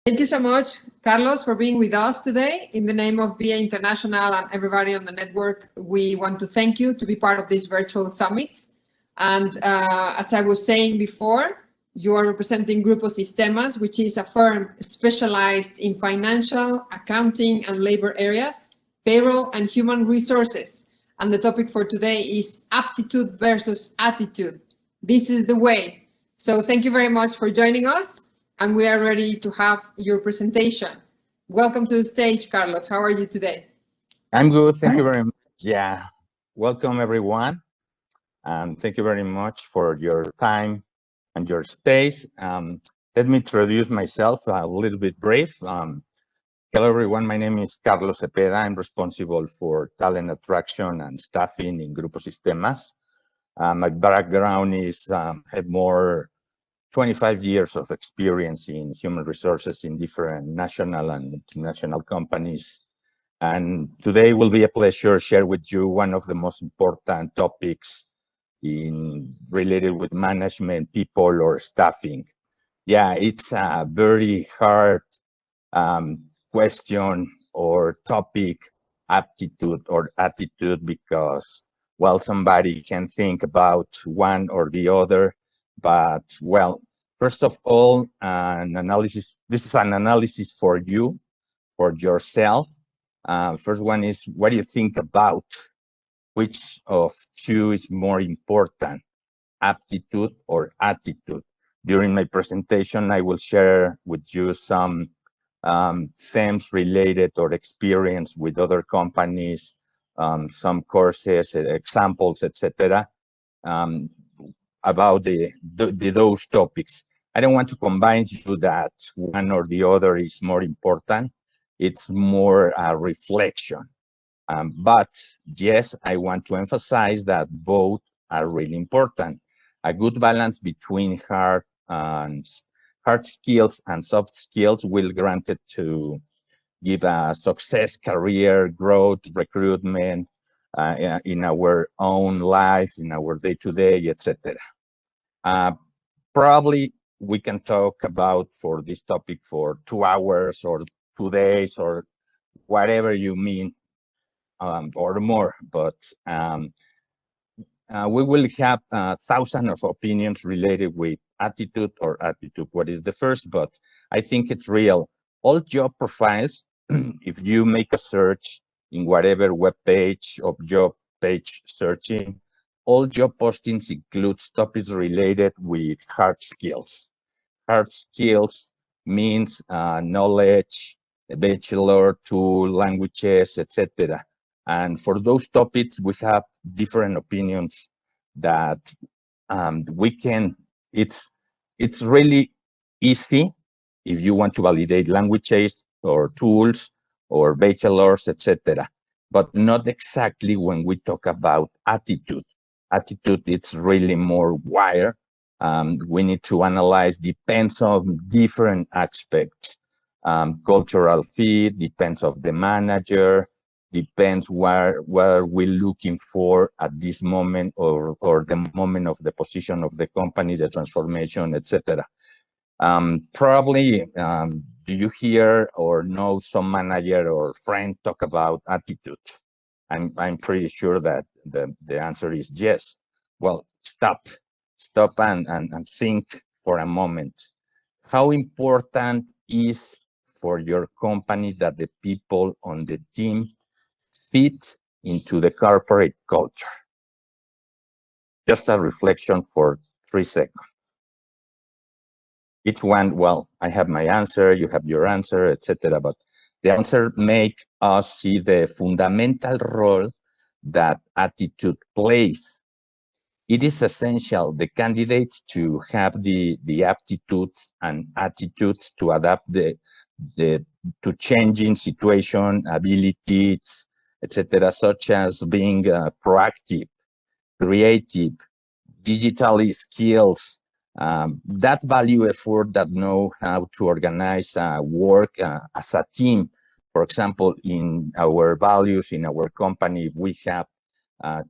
Thank you so much, Carlos, for being with us today. In the name of VIA International and everybody on the network, we want to thank you to be part of this virtual summit. And as I was saying before, you are representing Grupo Sistemas, which is a firm specialized in financial, accounting, and labor areas, payroll, and human resources. And the topic for today is aptitude versus attitude. This is the way. So thank you very much for joining us. And we are ready to have your presentation. Welcome to the stage, Carlos. How are you today? I'm good. Thank you very much. Yeah. Welcome, everyone. And thank you very much for your time and your space. Let me introduce myself a little bit brief. Hello, everyone. My name is Carlos Zepeda. I'm responsible for talent attraction and staffing in Grupo Sistemas. My background is have more 25 years of experience in human resources in different national and international companies. And today will be a pleasure to share with you one of the most important topics related with management, people, or staffing. Yeah, it's a very hard question or topic, aptitude or attitude, because, well, somebody can think about one or the other. But, well, first of all, an analysis. This is an analysis for you, for yourself. First one is, what do you think about which of two is more important, aptitude or attitude? During my presentation, I will share with you some themes related or experience with other companies, some courses, examples, etc. About those topics. I don't want to combine you that one or the other is more important. It's more a reflection. But yes, I want to emphasize that both are really important. A good balance between hard skills and soft skills will grant it to give a success, career growth, recruitment in our own life, in our day-to-day, etc. Probably we can talk about for this topic for 2 hours or 2 days or whatever you mean, or more, but we will have thousands of opinions related with attitude or attitude. What is the first? But I think it's real. All job profiles, if you make a search in whatever web page or job page searching, all job postings include topics related with hard skills. Hard skills means knowledge, a bachelor, 2 languages, etc. And for those topics, we have different opinions that we can. It's really easy if you want to validate languages or tools or bachelors, etc. But not exactly when we talk about attitude. Attitude, it's really more wired. We need to analyze, depends on different aspects. Cultural fit, depends of the manager, depends where we're looking for at this moment or the moment of the position of the company, the transformation, etc. Probably, do you hear or know some manager or friend talk about attitude? I'm pretty sure that the answer is yes. Well, stop and think for a moment. How important is for your company that the people on the team fit into the corporate culture? Just a reflection for 3 seconds. Each one, well, I have my answer, you have your answer, etc. But the answer make us see the fundamental role that attitude plays. It is essential the candidates to have the aptitudes and attitudes to adapt to changing situation, abilities, etc., such as being proactive, creative, digitally skills, that value effort, that know how to organize work as a team. For example, in our values, in our company, we have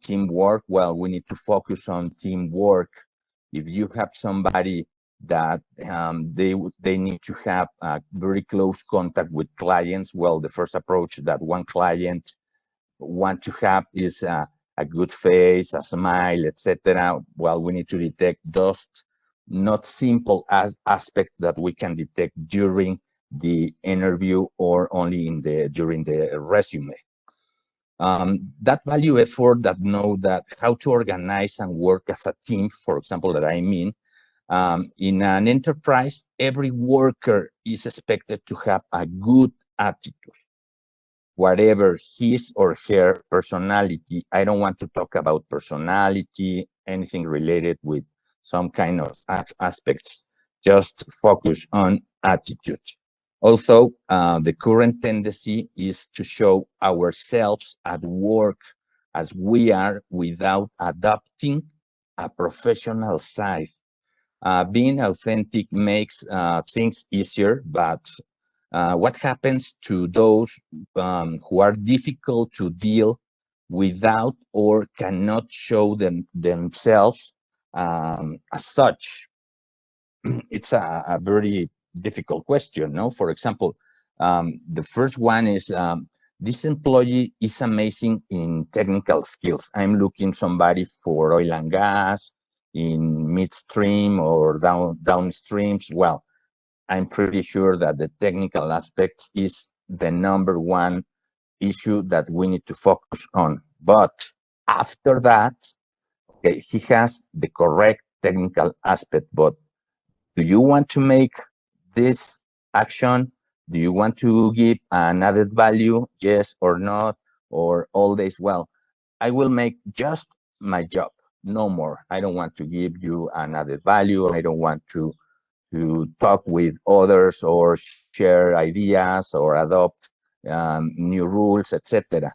teamwork. Well, we need to focus on teamwork. If you have somebody that they need to have a very close contact with clients. Well, the first approach that one client want to have is a good face, a smile, etc. Well, we need to detect those not simple aspects that we can detect during the interview or only during the resume. That value effort that know that how to organize and work as a team, for example, that I mean, in an enterprise, every worker is expected to have a good attitude, whatever his or her personality. I don't want to talk about personality, anything related with some kind of aspects, just focus on attitude. Also, the current tendency is to show ourselves at work as we are without adopting a professional side. Being authentic makes things easier, but what happens to those who are difficult to deal without or cannot show themselves as such? It's a very difficult question, no? For example, the first one is this employee is amazing in technical skills. I'm looking somebody for oil and gas, in midstream or downstreams. Well, I'm pretty sure that the technical aspect is the number one issue that we need to focus on. But after that, okay, he has the correct technical aspect, but do you want to make this action? Do you want to give an added value? Yes or not, or all this? Well, I will make just my job, no more. I don't want to give you an added value. I don't want to talk with others or share ideas or adopt new rules, etc.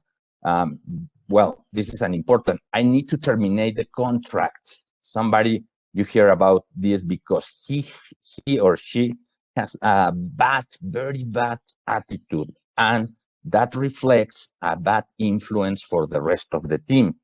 Well, this is an important. I need to terminate the contract. Somebody, you hear about this because he or she has a bad, very bad attitude, and that reflects a bad influence for the rest of the team.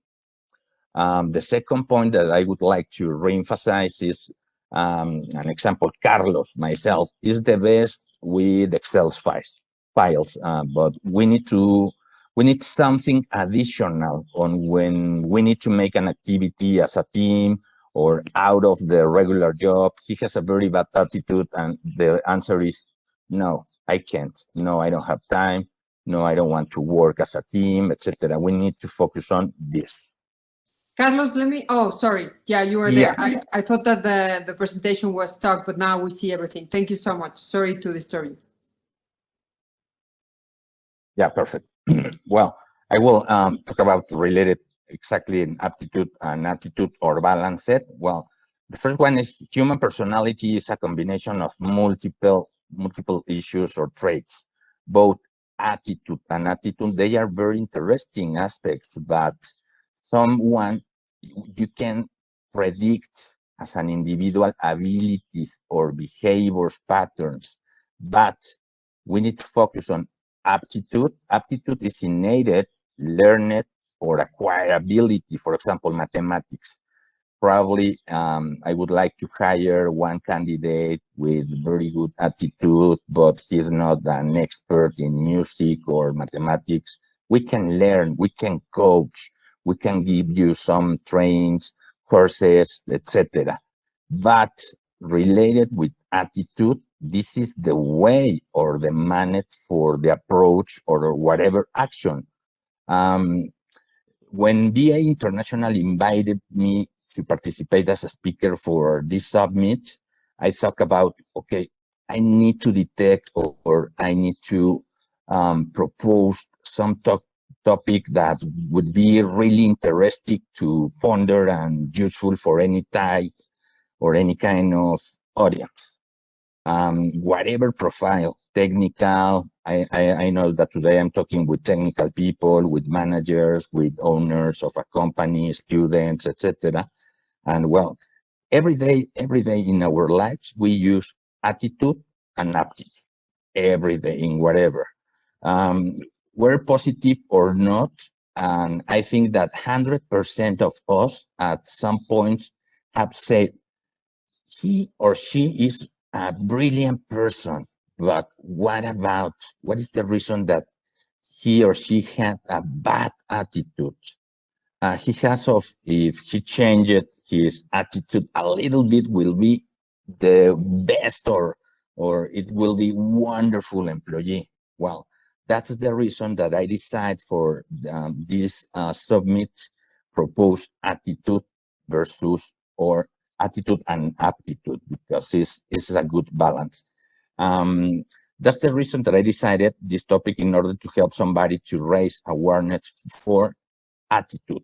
The second point that I would like to reemphasize is an example. Carlos, myself, is the best with Excel files, but we need something additional on when we need to make an activity as a team or out of the regular job. He has a very bad attitude, and the answer is no, I can't. No, I don't have time. No, I don't want to work as a team, etc. We need to focus on this. Carlos, oh, sorry. Yeah, you were there. I thought that the presentation was stuck, but now we see everything. Thank you so much. Sorry to disturb you. Yeah, perfect. Well, I will talk about related exactly in aptitude and attitude or balanced. Well, the first one is human personality is a combination of multiple issues or traits. Both attitude and attitude, they are very interesting aspects, but someone you can predict as an individual abilities or behaviors patterns, but we need to focus on aptitude. Aptitude is innate, learned, or acquired ability. For example, mathematics. Probably I would like to hire one candidate with very good attitude, but he's not an expert in music or mathematics. We can learn, we can coach, we can give you some trainings, courses, etc. But related with attitude, this is the way or the manner for the approach or whatever action. When BA International invited me to participate as a speaker for this summit, I talk about, okay, I need to detect or I need to propose some topic that would be really interesting to ponder and useful for any type or any kind of audience. Whatever profile, technical, I know that today I'm talking with technical people, with managers, with owners of a company, students, etc. And well, every day in our lives, we use attitude and aptitude every day in whatever. We're positive or not, and I think that 100% of us at some point have said, he or she is a brilliant person, but what is the reason that he or she had a bad attitude? If he changed his attitude a little bit, will be the best or it will be wonderful employee. Well, that's the reason that I decide for this submit proposed attitude versus or attitude and aptitude, because it's a good balance. That's the reason that I decided this topic in order to help somebody to raise awareness for attitude.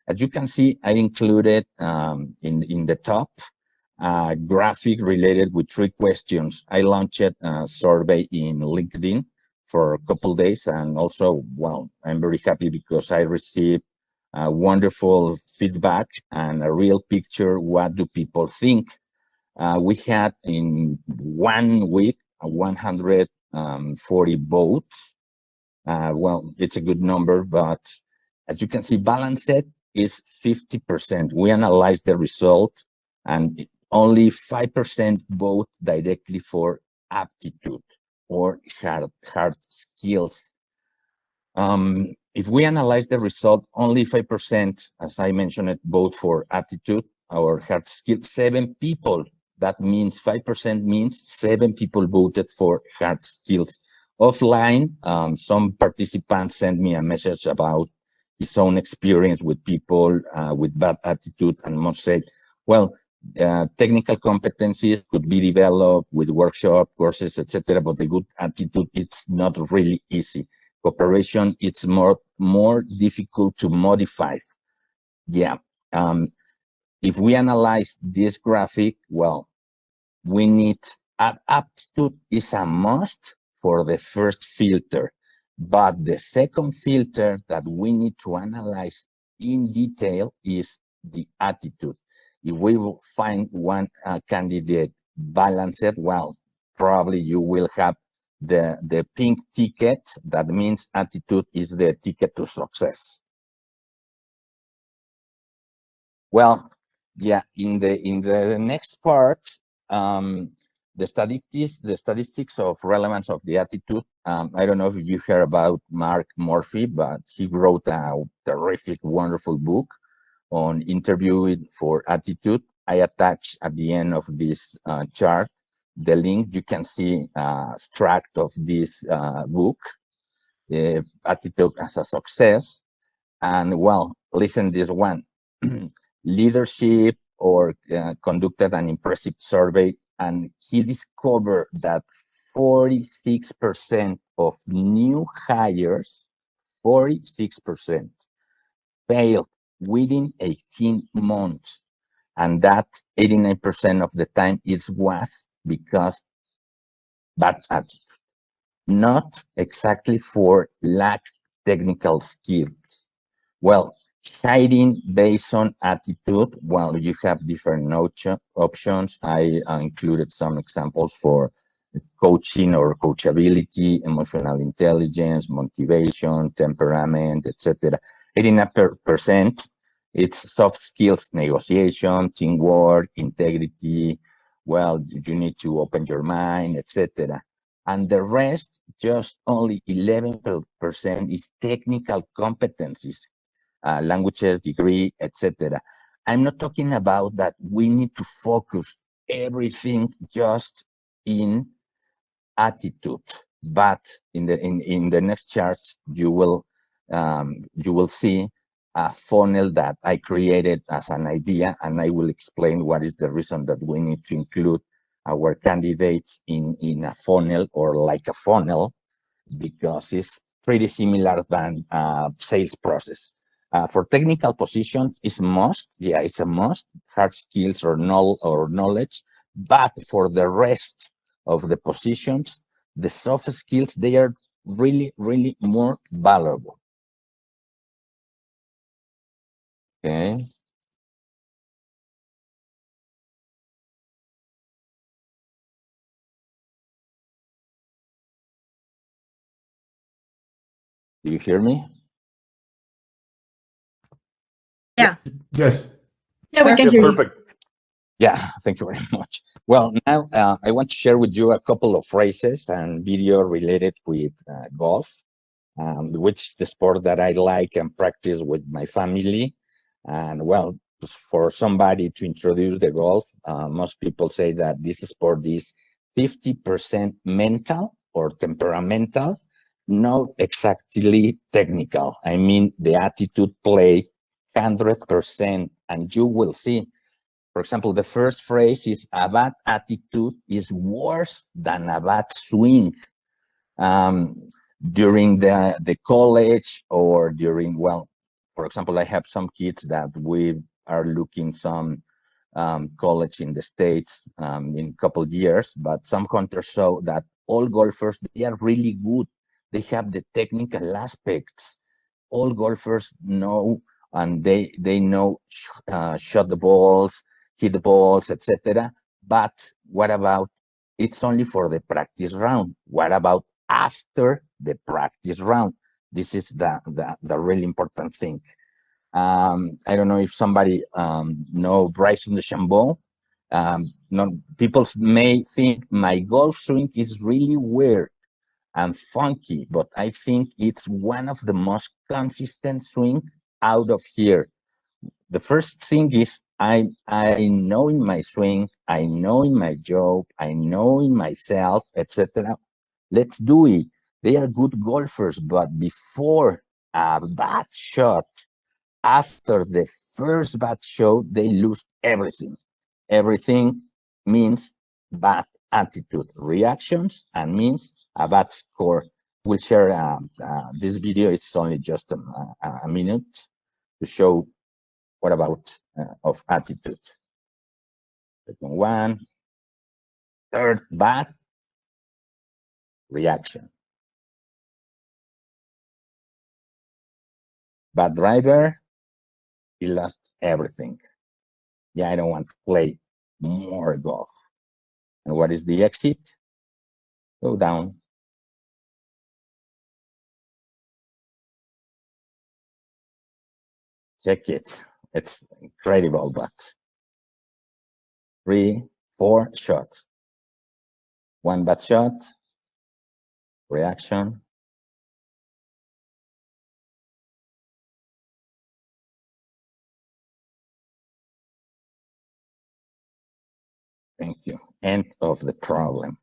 As you can see, I included in the top graphic related with 3 questions. I launched a survey in LinkedIn for a couple days, and also, well, I'm very happy because I received wonderful feedback and a real picture. What do people think? We had in 1 week 140 votes. Well, it's a good number, but as you can see, balanced is 50%. We analyzed the result, and only 5% vote directly for aptitude or hard skills. If we analyze the result, only 5%, as I mentioned, vote for attitude or hard skills. 7 people. That means 5% means 7 people voted for hard skills. Offline, some participants sent me a message about his own experience with people with bad attitude, and must say, well, technical competencies could be developed with workshop, courses, etc. But the good attitude, it's not really easy. Cooperation, it's more difficult to modify. Yeah. If we analyze this graphic, well, we need aptitude is a must for the first filter, but the second filter that we need to analyze in detail is the attitude. If we will find one candidate balanced, well, probably you will have the pink ticket. That means attitude is the ticket to success. Well, yeah, in the next part, the statistics of relevance of the attitude. I don't know if you heard about Mark Murphy, but he wrote a terrific, wonderful book on interviewing for attitude. I attach at the end of this chart the link. You can see extract of this book, Attitude as a Success. And well, listen this one. Leadership or conducted an impressive survey, and he discovered that 46% of new hires, 46%, failed within 18 months. And that 89% of the time was because bad attitude, not exactly for lack technical skills. Well, hiring based on attitude, well, you have different options. I included some examples for coaching or coachability, emotional intelligence, motivation, temperament, etc. 89%, it's soft skills, negotiation, teamwork, integrity. Well, you need to open your mind, etc. And the rest, just only 11% is technical competencies, languages, degree, etc. I'm not talking about that we need to focus everything just in attitude, but in the next chart you will see a funnel that I created as an idea, and I will explain what is the reason that we need to include our candidates in a funnel or like a funnel, because it's pretty similar than sales process. For technical positions, it's must. Yeah, it's a must. Hard skills or knowledge. But for the rest of the positions, the soft skills, they are really, really more valuable. Okay. Do you hear me? Yeah. Yes. Yeah, we can hear you. Perfect. Yeah, thank you very much. Well, now I want to share with you a couple of phrases and video related with golf, which is the sport that I like and practice with my family. And well, for somebody to introduce the golf, most people say that this sport is 50% mental or temperamental, not exactly technical. I mean, the attitude play 100%, and you will see. For example, the first phrase is a bad attitude is worse than a bad swing. During the college or during, well, for example, I have some kids that we are looking some college in the States in a couple years, but some hunters show that all golfers, they are really good. They have the technical aspects. All golfers know, and they know shot the balls, hit the balls, etc. But what about, it's only for the practice round? What about after the practice round? This is the really important thing. I don't know if somebody know Bryson DeChambeau. No, people may think my golf swing is really weird and funky, but I think it's one of the most consistent swing out of here. The first thing is I know in my swing, I know in my job, I know in myself, etc. Let's do it. They are good golfers, but before a bad shot, after the first bad shot, they lose everything. Everything means bad attitude, reactions, and means a bad score. We'll share this video. It's only just a minute to show what about of attitude. Second one, third, bad reaction. Bad driver, he lost everything. Yeah, I don't want to play more golf. And what is the exit? Go down. Check it. It's incredible, but 3, 4 shots. One bad shot, reaction. Thank you. End of the problem.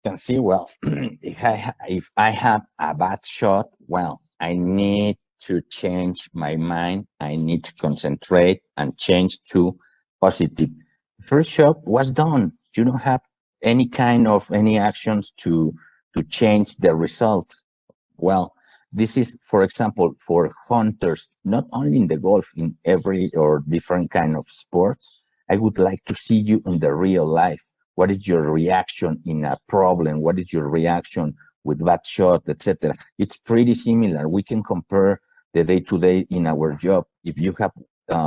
Can see, well, if I have a bad shot, well, I need to change my mind. I need to concentrate and change to positive. First shot was done. You don't have any kind of any actions to change the result. Well, this is, for example, for hunters, not only in the golf, in every or different kind of sports. I would like to see you in the real life. What is your reaction in a problem? What is your reaction with bad shot, etc.? It's pretty similar. We can compare the day-to-day in our job. If you have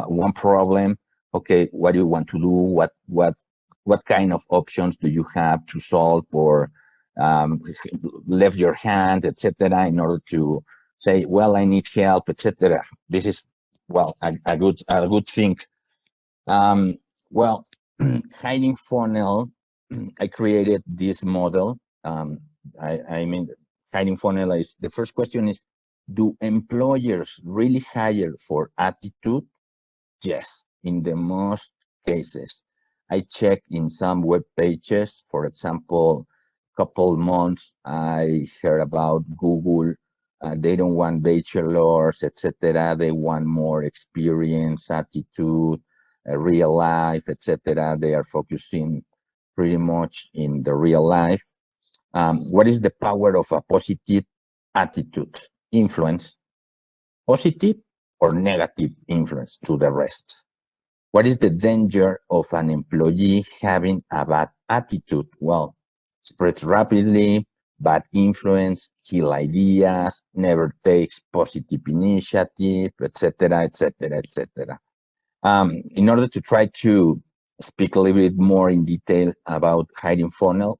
one problem, okay, what do you want to do? What kind of options do you have to solve or left your hand, etc., in order to say, well, I need help, etc. This is, well, a good thing. Well, hiding funnel, I created this model. I mean, hiding funnel is, the first question is, do employers really hire for attitude? Yes, in the most cases. I check in some web pages, for example, couple months I heard about Google. They don't want bachelors, etc. They want more experience, attitude, real life, etc. They are focusing pretty much in the real life. What is the power of a positive attitude? Influence, positive or negative influence to the rest. What is the danger of an employee having a bad attitude? Well, spreads rapidly, bad influence, kill ideas, never takes positive initiative, etc., etc., etc. In order to try to speak a little bit more in detail about hiring funnel,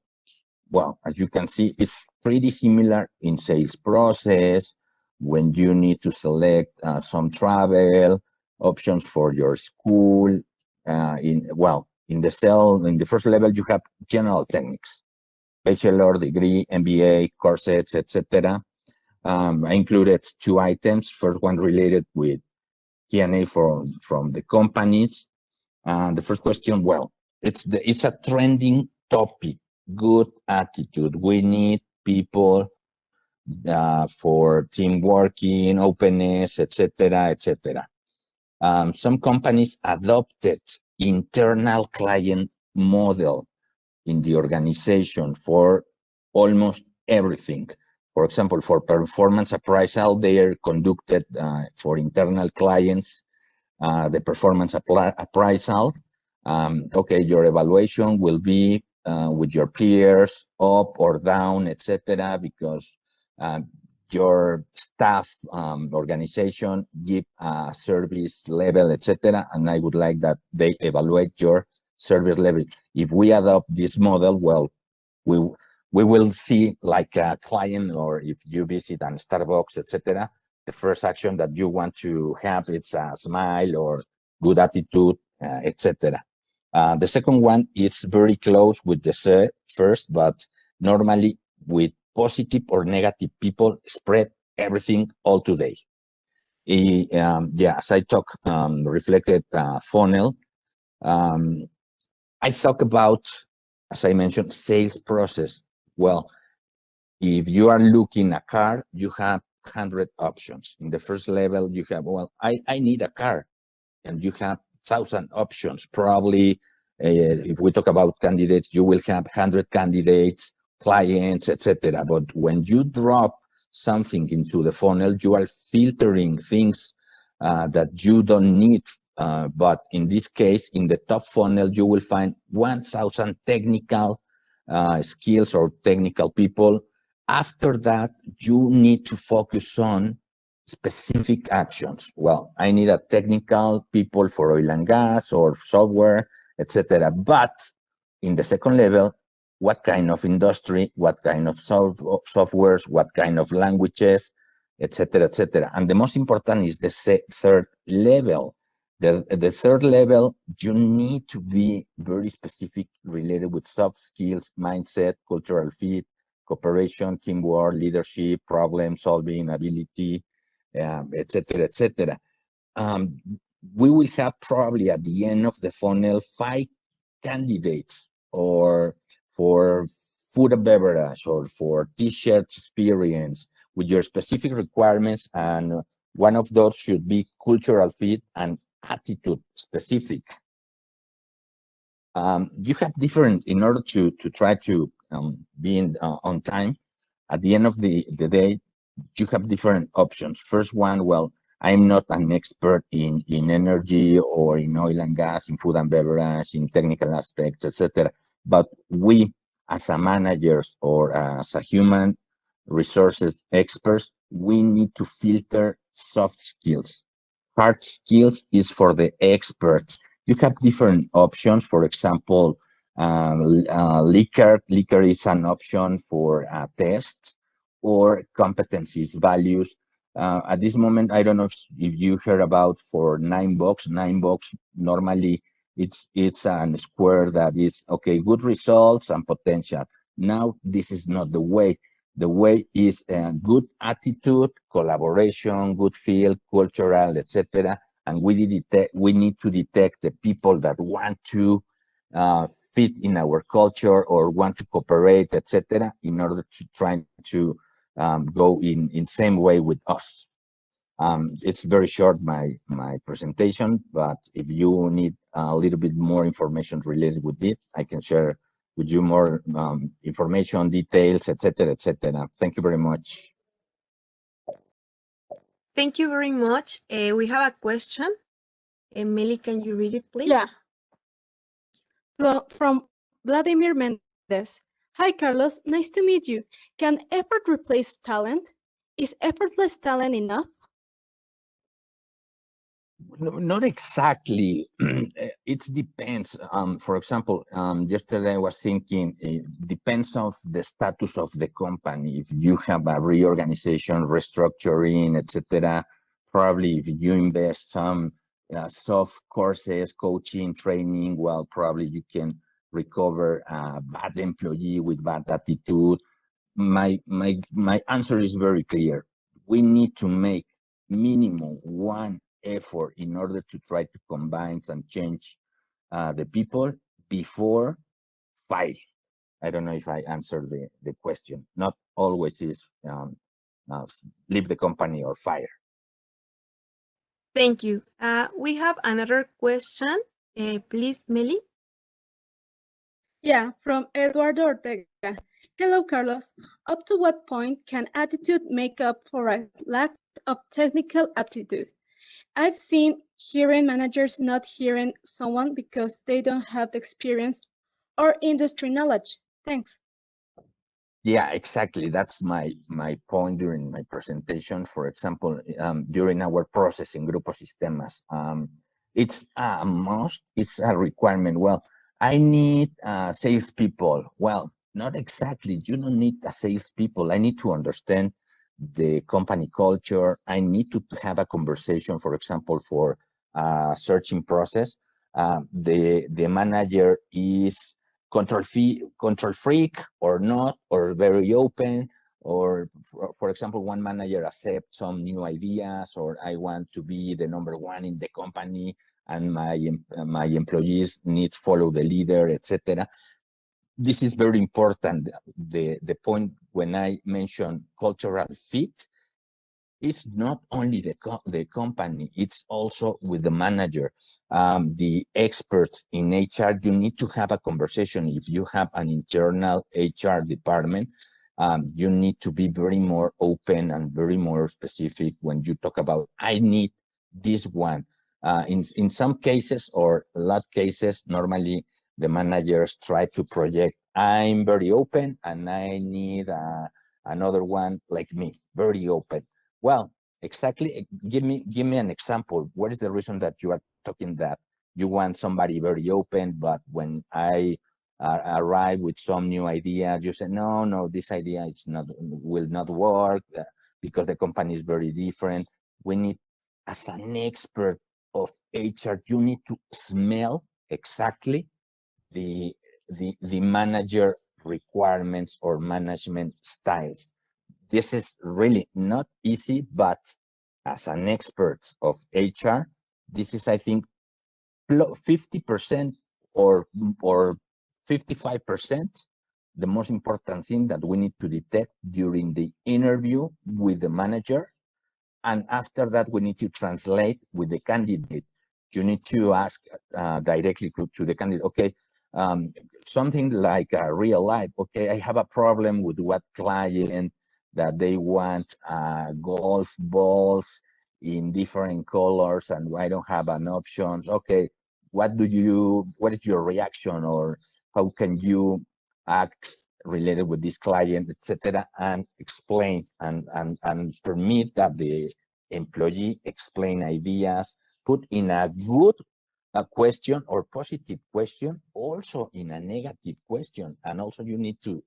well, as you can see, it's pretty similar in sales process when you need to select some travel options for your school. In the first level, you have general techniques, bachelor degree, MBA, courses, etc. I included 2 items. First one related with Q&A from the companies. The first question, well, it's a trending topic. Good attitude. We need people for team working, openness, etc., etc. Some companies adopted internal client model in the organization for almost everything. For example, for performance appraisal, they are conducted for internal clients. The performance appraisal. Okay, your evaluation will be with your peers, up or down, etc., because your staff organization give a service level, etc., and I would like that they evaluate your service level. If we adopt this model, well, we will see like a client, or if you visit a Starbucks, etc., the first action that you want to have, it's a smile or good attitude, etc. The second one is very close with the first, but normally with positive or negative people spread everything all today. As I talk, reflected funnel. I talk about, as I mentioned, sales process. Well, if you are looking a car, you have 100 options. In the first level, you have, well, I need a car, and you have 1,000 options. Probably, if we talk about candidates, you will have 100 candidates, clients, etc. But when you drop something into the funnel, you are filtering things that you don't need. But in this case, in the top funnel, you will find 1,000 technical skills or technical people. After that, you need to focus on specific actions. Well, I need a technical people for oil and gas or software, etc. But in the second level, what kind of industry, what kind of softwares, what kind of languages, etc., etc. And the most important is the third level. The third level, you need to be very specific, related with soft skills, mindset, cultural fit, cooperation, teamwork, leadership, problem solving, ability, etc., etc. We will have probably at the end of the funnel 5 candidates, or for food and beverage, or for t-shirt experience with your specific requirements, and one of those should be cultural fit and attitude specific. You have different, in order to try to be on time, at the end of the day, you have different options. First one, well, I'm not an expert in energy or in oil and gas, in food and beverage, in technical aspects, etc. But we, as a managers or as a human resources experts, we need to filter soft skills. Hard skills is for the experts. You have different options. For example, liquor is an option for a test, or competencies, values. At this moment, I don't know if you heard about for 9box. 9box, normally it's a square that is, okay, good results and potential. Now, this is not the way. The way is good attitude, collaboration, good feel, cultural, etc. And we need to detect the people that want to fit in our culture or want to cooperate, etc., in order to try to go in same way with us. It's very short, my presentation, but if you need a little bit more information related with it, I can share with you more information, details, etc., etc. Thank you very much. Thank you very much. We have a question. Emily, can you read it, please? Yeah. From Vladimir Mendez. Hi, Carlos. Nice to meet you. Can effort replace talent? Is effortless talent enough? Not exactly. It depends. For example, yesterday I was thinking, it depends of the status of the company. If you have a reorganization, restructuring, etc., probably if you invest some soft courses, coaching, training, well, probably you can recover a bad employee with bad attitude. My answer is very clear. We need to make minimum one effort in order to try to combine and change the people before fighting. I don't know if I answered the question. Not always is leave the company or fire. Thank you. We have another question. Please, Meli. Yeah, from Eduardo Ortega. Hello, Carlos. Up to what point can attitude make up for a lack of technical aptitude? I've seen hiring managers not hiring someone because they don't have the experience or industry knowledge. Thanks. Yeah, exactly. That's my point during my presentation. For example, during our process in Grupo Sistemas, it's a must, it's a requirement. Well, I need salespeople. Well, not exactly. You don't need a salespeople. I need to understand the company culture. I need to have a conversation, for example, for searching process. The manager is control freak or not, or very open, or for example, one manager accepts some new ideas, or I want to be the number one in the company and my employees need to follow the leader, etc. This is very important. The point when I mention cultural fit, it's not only the company, it's also with the manager, the experts in HR. You need to have a conversation. If you have an internal HR department, you need to be very more open and very more specific when you talk about, I need this one. In some cases, or a lot of cases, normally the managers try to project, I'm very open and I need another one like me, very open. Well, exactly. Give me an example. What is the reason that you are talking that you want somebody very open, but when I arrive with some new idea, you say, no, this idea will not work because the company is very different. We need, as an expert of HR, you need to smell exactly the manager requirements or management styles. This is really not easy, but as an expert of HR, this is, I think, 50% or 55%, the most important thing that we need to detect during the interview with the manager. And after that, we need to translate with the candidate. You need to ask directly to the candidate, okay, something like real life. Okay, I have a problem with what client that they want golf balls in different colors and I don't have an options. Okay, what is your reaction, or how can you act related with this client, etc., and explain and permit that the employee explain ideas, put in a good question or positive question, also in a negative question. And also you need to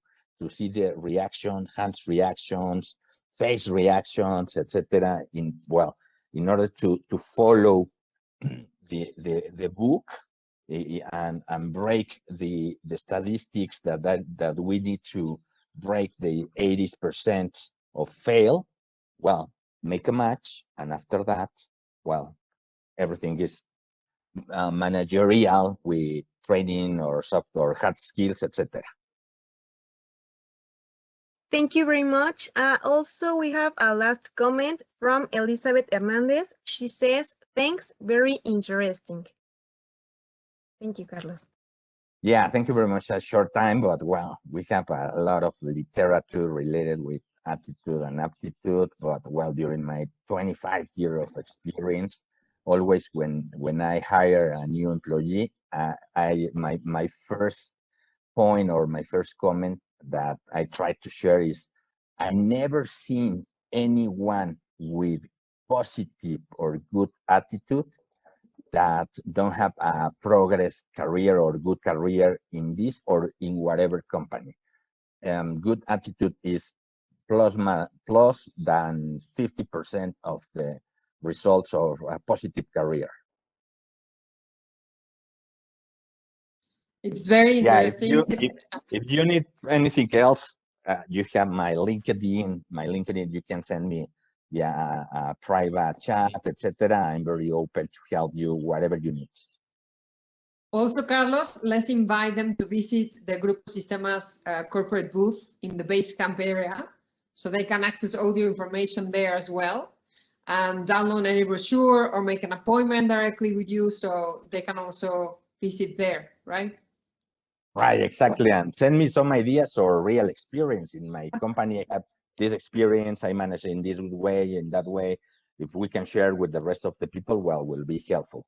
see the reaction, hands reactions, face reactions, etc. in order to follow the book and break the statistics that we need to break the 80% of fail. Well, make a match, and after that, well, everything is managerial with training or soft or hard skills, etc. Thank you very much. Also, we have a last comment from Elizabeth Hernandez. She says, thanks, very interesting. Thank you, Carlos. Yeah, thank you very much. A short time, but well, we have a lot of literature related with attitude and aptitude. But well, during my 25 years of experience, always when I hire a new employee, my first point or my first comment that I try to share is, I never seen anyone with positive or good attitude that don't have a progress career or good career in this or in whatever company. Good attitude is plus than 50% of the results of a positive career. It's very interesting. Yeah, if you need anything else, you have my LinkedIn. You can send me a private chat, etc. I'm very open to help you, whatever you need. Also, Carlos, let's invite them to visit the Grupo Sistemas corporate booth in the base camp area, so they can access all the information there as well, and download any brochure or make an appointment directly with you, so they can also visit there, right? Right, exactly. And send me some ideas or real experience. In my company, I had this experience, I manage in this way, in that way. If we can share with the rest of the people, well, will be helpful.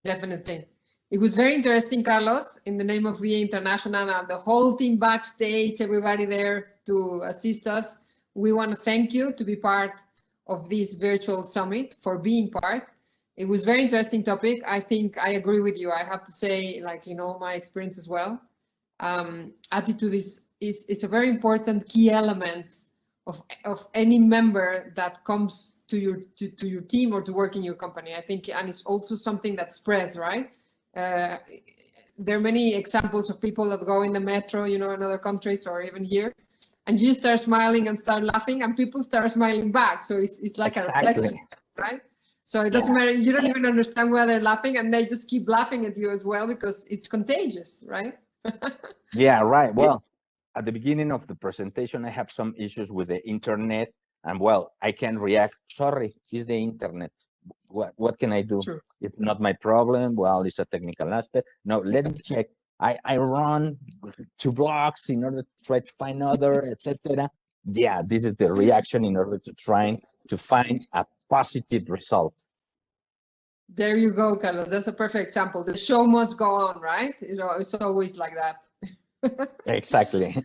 Definitely. It was very interesting, Carlos. In the name of VA International and the whole team backstage, everybody there to assist us, we want to thank you to be part of this virtual summit, for being part. It was very interesting topic. I think I agree with you. I have to say, like in all my experience as well, attitude is a very important key element of any member that comes to your team or to work in your company. I think, and it's also something that spreads, right? There are many examples of people that go in the metro, in other countries or even here, and you start smiling and start laughing, and people start smiling back. So it's like a reflection, right? So it doesn't matter. You don't even understand why they're laughing, and they just keep laughing at you as well because it's contagious, right? Yeah, right. Well, at the beginning of the presentation, I have some issues with the internet, and well, I can react. Sorry, it's the internet. What can I do? True. It's not my problem. Well, it's a technical aspect. No, let me check. I run 2 blocks in order to try to find other, etc. Yeah, this is the reaction in order to try to find a positive result. There you go, Carlos. That's a perfect example. The show must go on, right? It's always like that. Exactly.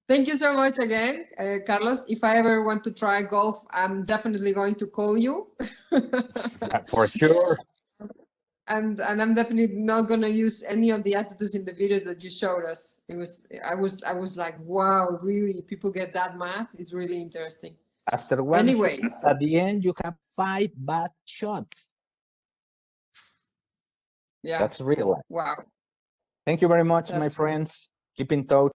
Thank you so much again, Carlos. If I ever want to try golf, I'm definitely going to call you. For sure. And I'm definitely not going to use any of the attitudes in the videos that you showed us. I was like, wow, really? People get that mad? It's really interesting. After one, anyways, at the end, you have 5 bad shots. Yeah, that's real life. Wow. Thank you very much, my friends. Keep in touch.